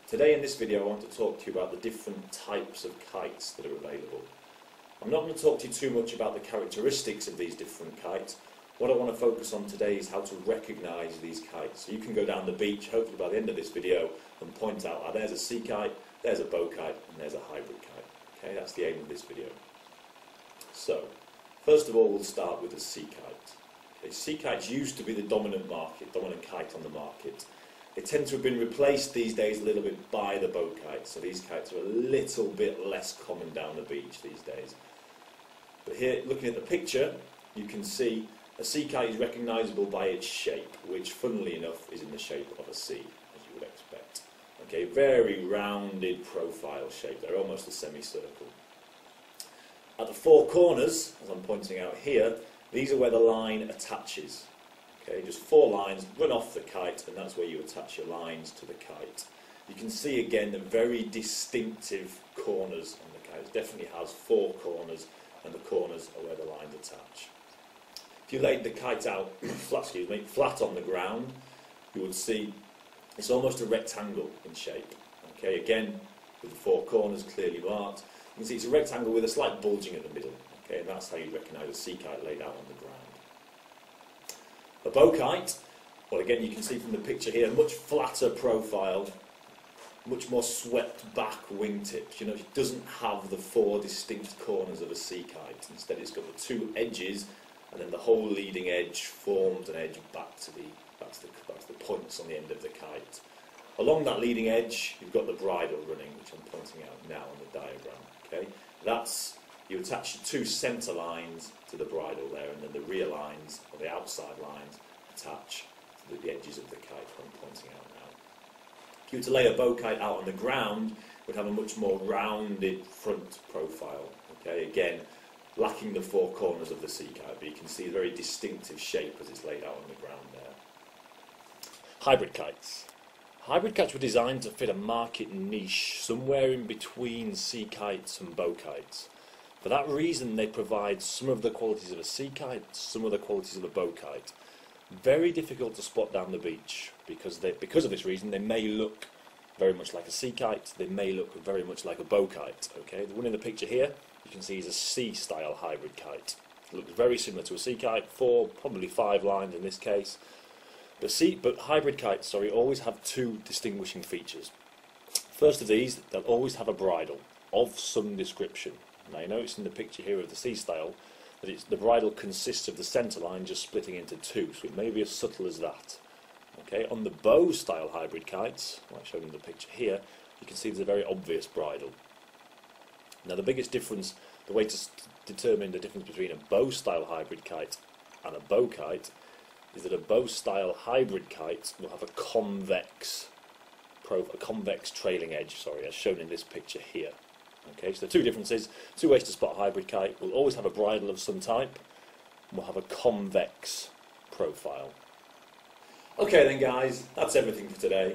Today in this video I want to talk to you about the different types of kites that are available. I'm not going to talk to you too much about the characteristics of these different kites. What I want to focus on today is how to recognise these kites. So you can go down the beach, hopefully by the end of this video, and point out, there's a sea kite, there's a bow kite, and there's a hybrid kite. Okay, that's the aim of this video. So, first of all we'll start with the sea kite. Okay, sea kites used to be the dominant kite on the market. They tend to have been replaced these days a little bit by the bow kites, so these kites are a little bit less common down the beach these days. But here, looking at the picture, you can see a sea kite is recognisable by its shape, which funnily enough is in the shape of a sea, as you would expect. Okay, very rounded profile shape, they're almost a semicircle. At the four corners, as I'm pointing out here, these are where the line attaches. Okay, just four lines run off the kite, and that's where you attach your lines to the kite. You can see again the very distinctive corners on the kite. It definitely has four corners, and the corners are where the lines attach. If you laid the kite out flat on the ground, you would see it's almost a rectangle in shape. Okay, again with the four corners clearly marked. You can see it's a rectangle with a slight bulging at the middle. Okay, and that's how you recognise a sea kite laid out on the ground. A bow kite, well again you can see from the picture here, much flatter profile, much more swept back wingtips. You know, it doesn't have the four distinct corners of a sea kite. Instead it's got the two edges, and then the whole leading edge forms an edge back to the points on the end of the kite. Along that leading edge you've got the bridle running, which I'm pointing out now on the diagram. Okay, you attach your two centre lines to the bridle there, and then the rear lines, or the outside lines, attach to the edges of the kite I'm pointing out now. If you were to lay a bow kite out on the ground, it would have a much more rounded front profile. Okay, again, lacking the four corners of the sea kite, but you can see a very distinctive shape as it's laid out on the ground there. Hybrid kites. Hybrid kites were designed to fit a market niche somewhere in between sea kites and bow kites. For that reason they provide some of the qualities of a sea kite, some of the qualities of a bow kite. Very difficult to spot down the beach because of this reason they may look very much like a sea kite, they may look very much like a bow kite. Okay, the one in the picture here you can see is a sea style hybrid kite. It looks very similar to a sea kite, probably five lines in this case. But hybrid kites, always have two distinguishing features. First of these, they'll always have a bridle of some description. Now you notice in the picture here of the sea style that the bridle consists of the centre line just splitting into two, so it may be as subtle as that. Okay, on the bow style hybrid kites, like shown in the picture here, you can see there's a very obvious bridle. Now the biggest difference, the way to determine the difference between a bow style hybrid kite and a bow kite is that a bow style hybrid kite will have a convex trailing edge, as shown in this picture here. Okay, so the two differences, two ways to spot a hybrid kite: will always have a bridle of some type, and will have a convex profile. Okay then guys, that's everything for today.